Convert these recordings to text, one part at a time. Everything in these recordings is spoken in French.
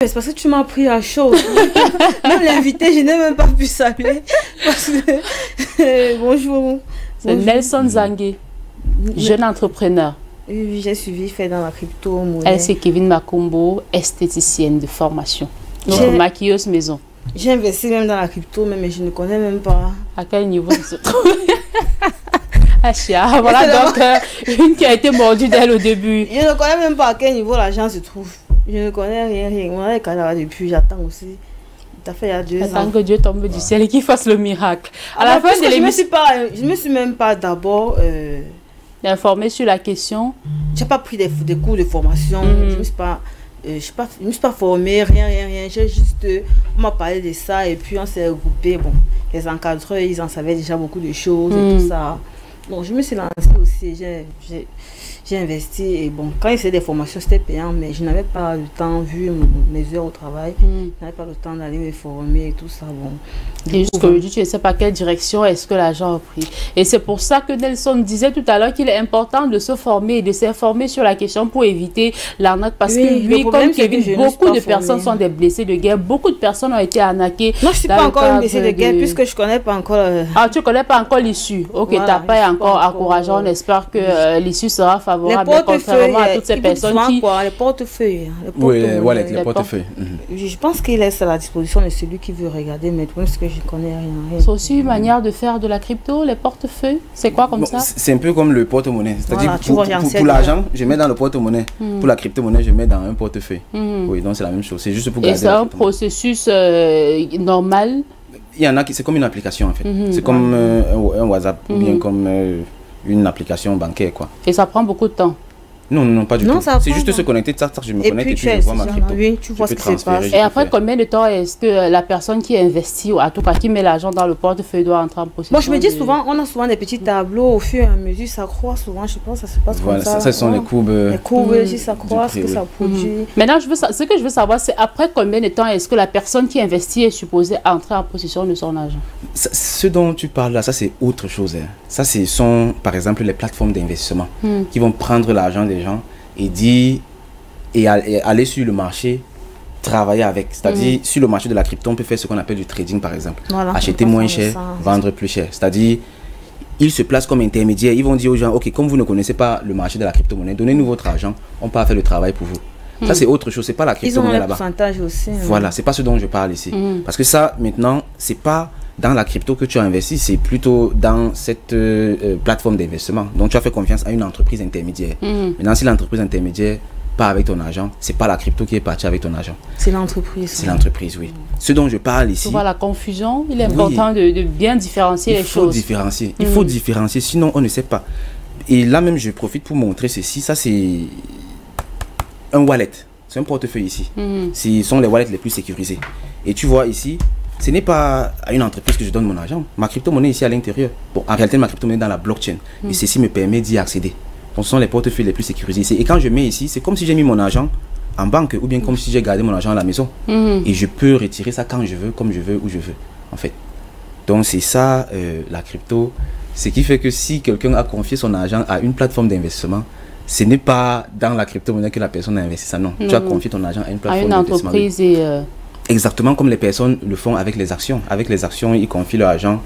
C'est parce que tu m'as pris à chaud. Même l'invité, je n'ai même pas pu saluer. Parce que... bonjour. C'est Nelson Zangué, jeune entrepreneur. Oui, j'ai suivi, fait dans la crypto-monnaie. Elle, c'est Kevin Makumbo, esthéticienne de formation. Donc, maquilleuse maison. J'ai investi même dans la crypto, mais je ne connais même pas. À quel niveau il se trouve? Achia, voilà donc une qui a été mordue dès le début. Je ne connais même pas à quel niveau l'argent se trouve. Je ne connais rien. On a les depuis, j'attends aussi. T'as fait il y a 2 ans. Attends que Dieu tombe du ciel et qu'il fasse le miracle. À la fin de l'émission, je ne me suis même pas d'abord informée sur la question. Je n'ai pas pris des cours de formation. Je ne me suis pas formée, rien. J'ai juste, on m'a parlé de ça et puis on s'est regroupé. Bon, les encadreurs, ils en savaient déjà beaucoup de choses et tout ça. Bon, je me suis lancée aussi, j'ai investi et bon, quand il faisait des formations, c'était payant, mais je n'avais pas le temps, vu mes heures au travail, je n'avais pas le temps d'aller me former et tout ça. Bon. Et jusqu'aujourd'hui, tu ne sais pas quelle direction est-ce que l'argent a pris. Et c'est pour ça que Nelson disait tout à l'heure qu'il est important de se former et de s'informer sur la question pour éviter l'arnaque. Parce que lui, comme Kevin, beaucoup de personnes sont des blessés de guerre, beaucoup de personnes ont été arnaquées. Non, je ne suis pas encore une blessée de guerre puisque je ne connais pas encore... Ah, tu ne connais pas encore l'issue. Ok, voilà, tu n'as pas encore encourageant. On espère que l'issue sera favorable. Contrairement à toutes ces personnes qui... Les portefeuilles. Oui, les portefeuilles. Je pense qu'il laisse à la disposition de celui qui veut regarder, mais parce que je ne connais rien. C'est aussi une manière de faire de la crypto, les portefeuilles. C'est quoi comme ça? C'est un peu comme le porte-monnaie. C'est-à-dire voilà, pour l'argent, je mets dans le porte-monnaie. Pour la crypto-monnaie, je mets dans un portefeuille. Oui, donc c'est la même chose. C'est juste pour garder. Et c'est un processus normal? Il y en a qui... C'est comme une application en fait. C'est comme un WhatsApp ou bien comme... une application bancaire quoi. Et ça prend beaucoup de temps? Non, pas du tout. C'est juste se connecter, je me connecte et puis je vois ma crypto. Oui, tu vois ce qui se passe. Et après combien de temps est-ce que la personne qui investit, ou à tout cas qui met l'argent dans le portefeuille, doit entrer en possession? Moi je me dis souvent, on a souvent des petits tableaux, au fur et à mesure ça croît souvent, je pense que ça se passe comme ça. Voilà, ça sont les courbes. Les courbes, si ça croît, ce que ça produit. Maintenant, ce que je veux savoir, c'est après combien de temps est-ce que la personne qui investit est supposée entrer en possession de son argent? Ce dont tu parles là, ça c'est autre chose. Ça, ce sont par exemple les plateformes d'investissement qui vont prendre l'argent des gens et aller sur le marché, travailler avec. C'est-à-dire, sur le marché de la crypto, on peut faire ce qu'on appelle du trading, par exemple. Voilà, acheter moins cher, vendre plus cher. C'est-à-dire, ils se placent comme intermédiaires. Ils vont dire aux gens, ok, comme vous ne connaissez pas le marché de la crypto-monnaie, donnez-nous votre argent, on peut faire le travail pour vous. Ça, c'est autre chose. C'est pas la crypto-monnaie là-bas. Ils ont un pourcentage aussi. Voilà, c'est pas ce dont je parle ici. Parce que ça, maintenant, c'est pas dans la crypto que tu as investi, c'est plutôt dans cette plateforme d'investissement. Donc, tu as fait confiance à une entreprise intermédiaire. Maintenant, si l'entreprise intermédiaire part avec ton argent, c'est pas la crypto qui est partie avec ton argent. C'est l'entreprise. C'est l'entreprise, oui. Ce dont je parle ici... Tu vois la confusion, il est important de bien différencier les choses. Il faut différencier, sinon on ne sait pas. Et là même, je profite pour montrer ceci. Ça, c'est un wallet. C'est un portefeuille ici. Ce sont les wallets les plus sécurisés. Et tu vois ici... Ce n'est pas à une entreprise que je donne mon argent. Ma crypto-monnaie est ici à l'intérieur. Bon, en réalité, ma crypto-monnaie est dans la blockchain. Et ceci me permet d'y accéder. Donc, ce sont les portefeuilles les plus sécurisés ici. Et quand je mets ici, c'est comme si j'ai mis mon argent en banque ou bien comme si j'ai gardé mon argent à la maison. Et je peux retirer ça quand je veux, comme je veux, où je veux, en fait. Donc, c'est ça, la crypto. Ce qui fait que si quelqu'un a confié son argent à une plateforme d'investissement, ce n'est pas dans la crypto-monnaie que la personne a investi ça, non. Tu as confié ton argent à une plateforme d'investissement. À une entreprise Exactement comme les personnes le font avec les actions. Avec les actions, ils confient leur argent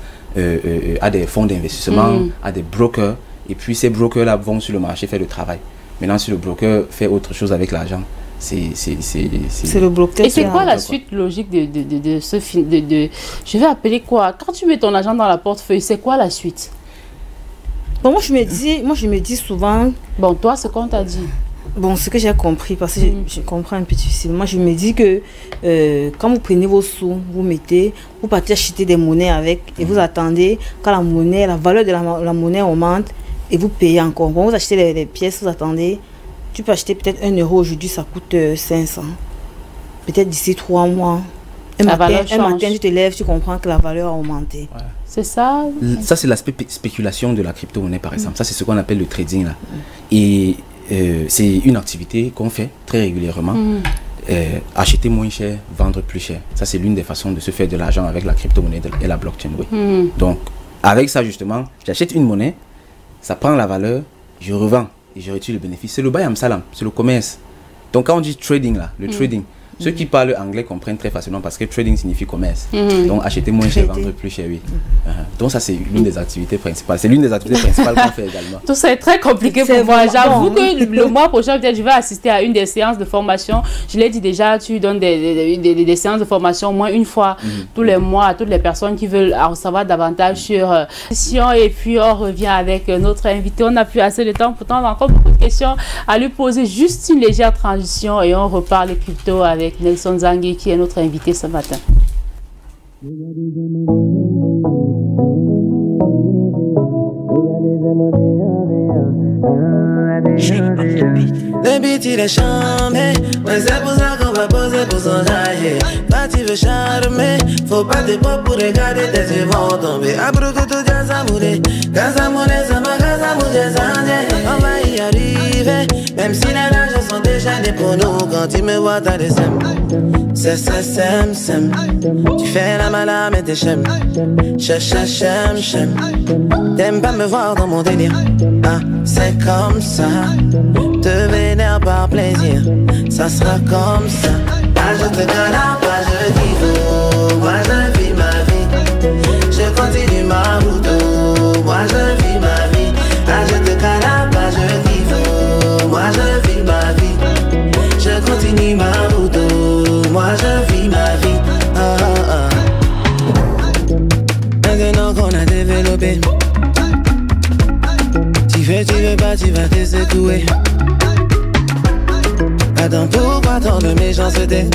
à des fonds d'investissement, à des brokers. Et puis ces brokers-là vont sur le marché faire le travail. Maintenant, si le broker fait autre chose avec l'argent, c'est le broker. Et c'est quoi la suite logique de ce film je vais appeler quoi? Quand tu mets ton argent dans la portefeuille, c'est quoi la suite? Bon, moi je me dis souvent... Bon, toi, ce qu'on t'a dit. Bon, ce que j'ai compris, parce que je comprends un peu difficilement, moi je me dis que quand vous prenez vos sous, vous partez acheter des monnaies avec et vous attendez quand la valeur de la monnaie augmente et vous payez encore. Quand vous achetez les pièces, vous attendez, tu peux acheter peut-être 1 euro aujourd'hui, ça coûte 500. Peut-être d'ici 3 mois. Un matin, tu te lèves, tu comprends que la valeur a augmenté. Ouais. C'est ça? Ça, c'est l'aspect spéculation de la crypto-monnaie, par exemple. Ça, c'est ce qu'on appelle le trading, là. Et c'est une activité qu'on fait très régulièrement. Acheter moins cher, vendre plus cher. Ça, c'est l'une des façons de se faire de l'argent avec la crypto-monnaie et la blockchain. Oui. Donc, avec ça, justement, j'achète une monnaie, ça prend la valeur, je revends et je retire le bénéfice. C'est le bayam salam, c'est le commerce. Donc, quand on dit trading, là, le trading, Ceux qui parlent anglais comprennent très facilement parce que trading signifie commerce. Donc acheter moins cher, vendre plus cher, oui. Donc ça c'est l'une des activités principales. C'est l'une des activités principales qu'on fait également. Tout ça est très compliqué pour moi. J'avoue que le mois prochain, peut-être je vais assister à une des séances de formation. Je l'ai dit déjà, tu donnes des séances de formation au moins une fois tous les mois à toutes les personnes qui veulent en savoir davantage sur question. Et puis on revient avec notre invité. On n'a plus assez de temps, pourtant on a encore beaucoup de questions à lui poser. Juste une légère transition et on reparle les crypto avec Nelson Zangé qui est notre invité ce matin. Le beat il est charmé, ouais c'est pour ça qu'on va poser pour s'enjailler. Toi tu veux charmer, faut pas te pop pour regarder tes yeux vont tomber. Après que tout déjà s'amouré, quand ça mourrait ça m'a quand ça mourrait ça on va y arriver, même si les rages sont déchaînés pour nous. Quand tu me vois t'as des sèmes, sem. Tu fais la malade mais t'es chem, chem. T'aimes pas me voir dans mon délire, ah c'est comme ça. Te vénère par plaisir, ça sera comme ça. Ah je te canard, pas je kiffe. Moi je vis ma vie, je continue ma route. Moi je vis ma vie. Ah je te canard, pas je kiffe. Moi je vis ma vie, je continue ma route. Moi je vis ma vie. Maintenant qu'on a développé, tu veux pas, tu vas te secouer. Attends, pourquoi tant de méchanceté?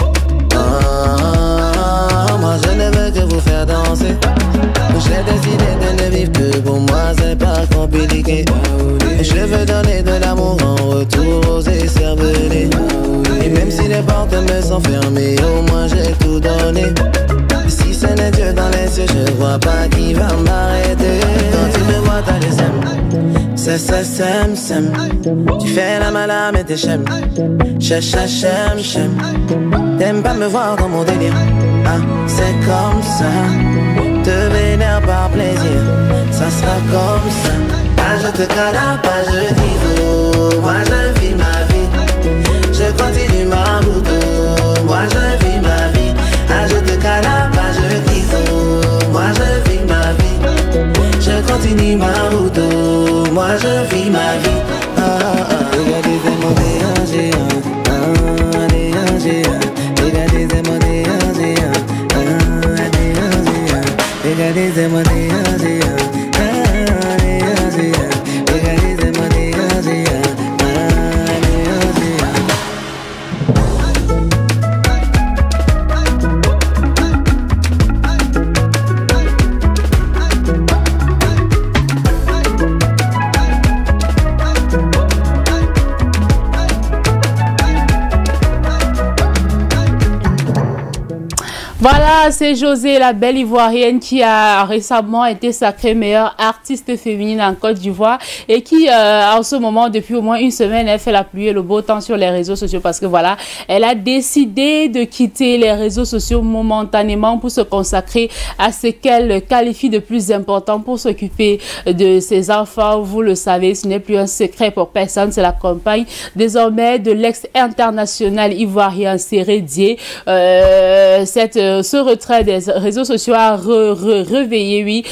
Moi je ne veux que vous faire danser. J'ai décidé de ne vivre que pour moi, c'est pas compliqué. Je veux donner de l'amour en retour aux écervelés. Et même si les portes me sont fermées, au moins j'ai tout donné. Si ce n'est Dieu dans les cieux, je vois pas qui va m'arrêter. Quand tu me vois, t'as les sem. Tu fais la malade mais t'es chem, chem. T'aimes pas me voir dans mon délire, ah c'est comme ça. Te vénère par plaisir, ça sera comme ça. Ah je te canard, pas je kiffe. Moi je vis ma vie, je continue ma route. Moi je vis ma vie. Ah je te canard, pas je kiffe. Moi je vis ma vie, je continue ma route. Moi je vis ma vie. Regardez des mots dérangés, dérangés. Regardez des mots dérangés, dérangés. Regardez des mots dérangés, dérangés. Regardez des mots dérangés, dérangés. Voilà, c'est José, la belle ivoirienne qui a récemment été sacrée meilleure artiste féminine en Côte d'Ivoire et qui, en ce moment, depuis au moins une semaine, elle fait la pluie et le beau temps sur les réseaux sociaux parce que voilà, elle a décidé de quitter les réseaux sociaux momentanément pour se consacrer à ce qu'elle qualifie de plus important pour s'occuper de ses enfants. Vous le savez, ce n'est plus un secret pour personne, c'est la campagne désormais de l'ex-international ivoirien Séré Dié. Ce retrait des réseaux sociaux a réveillé, oui,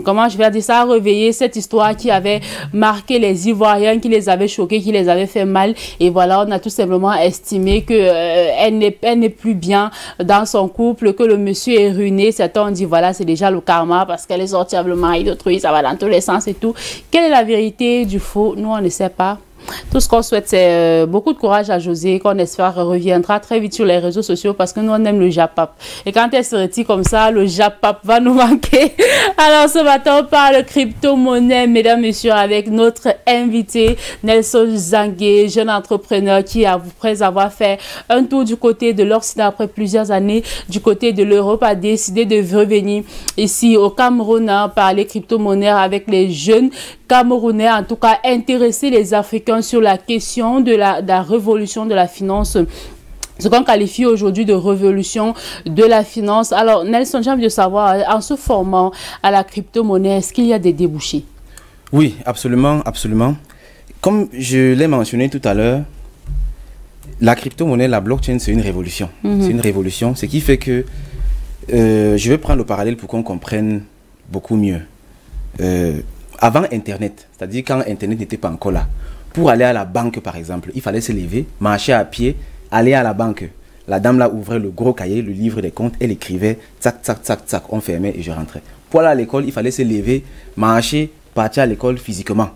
comment je vais dire ça, a réveillé cette histoire qui avait marqué les Ivoiriens, qui les avait choqués, qui les avait fait mal. Et voilà, on a tout simplement estimé que elle n'est plus bien dans son couple, que le monsieur est ruiné. Certains ont dit, voilà, c'est déjà le karma parce qu'elle est sortie avec le mari d'autrui, ça va dans tous les sens et tout. Quelle est la vérité du faux? Nous, on ne sait pas. Tout ce qu'on souhaite, c'est beaucoup de courage à José, qu'on espère reviendra très vite sur les réseaux sociaux parce que nous, on aime le Japap. Et quand elle se retire comme ça, le Japap va nous manquer. Alors, ce matin, on parle crypto-monnaie, mesdames, messieurs, avec notre invité, Nelson Zangé, jeune entrepreneur qui, après avoir fait un tour du côté de l'Occident, après plusieurs années du côté de l'Europe, a décidé de revenir ici au Cameroun, parler crypto-monnaie avec les jeunes Camerounais, en tout cas intéresser les Africains sur la question de la révolution de la finance, ce qu'on qualifie aujourd'hui de révolution de la finance. Alors Nelson, j'ai envie de savoir, en se formant à la crypto-monnaie, est-ce qu'il y a des débouchés? Oui, absolument, absolument. Comme je l'ai mentionné tout à l'heure, la crypto-monnaie, la blockchain, c'est une révolution. C'est une révolution, ce qui fait que je vais prendre le parallèle pour qu'on comprenne beaucoup mieux. Avant Internet, c'est-à-dire quand Internet n'était pas encore là, pour aller à la banque par exemple, il fallait se lever, marcher à pied, aller à la banque. La dame là ouvrait le gros cahier, le livre des comptes, elle écrivait, tac, tac, tac, tac, on fermait et je rentrais. Pour aller à l'école, il fallait se lever, marcher, partir à l'école physiquement.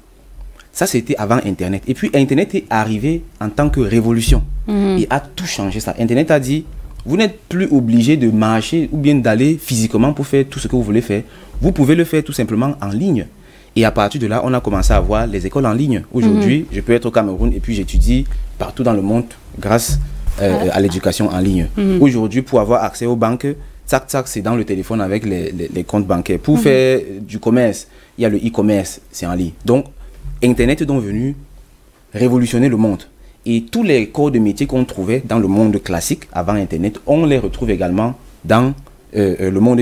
Ça, c'était avant Internet. Et puis, Internet est arrivé en tant que révolution. Et a tout changé ça. Internet a dit, vous n'êtes plus obligé de marcher ou bien d'aller physiquement pour faire tout ce que vous voulez faire. Vous pouvez le faire tout simplement en ligne. Et à partir de là, on a commencé à voir les écoles en ligne. Aujourd'hui, je peux être au Cameroun et puis j'étudie partout dans le monde grâce à l'éducation en ligne. Aujourd'hui, pour avoir accès aux banques, tac, tac, c'est dans le téléphone avec les comptes bancaires. Pour faire du commerce, il y a le e-commerce, c'est en ligne. Donc, Internet est donc venu révolutionner le monde. Et tous les corps de métier qu'on trouvait dans le monde classique avant Internet, on les retrouve également dans le monde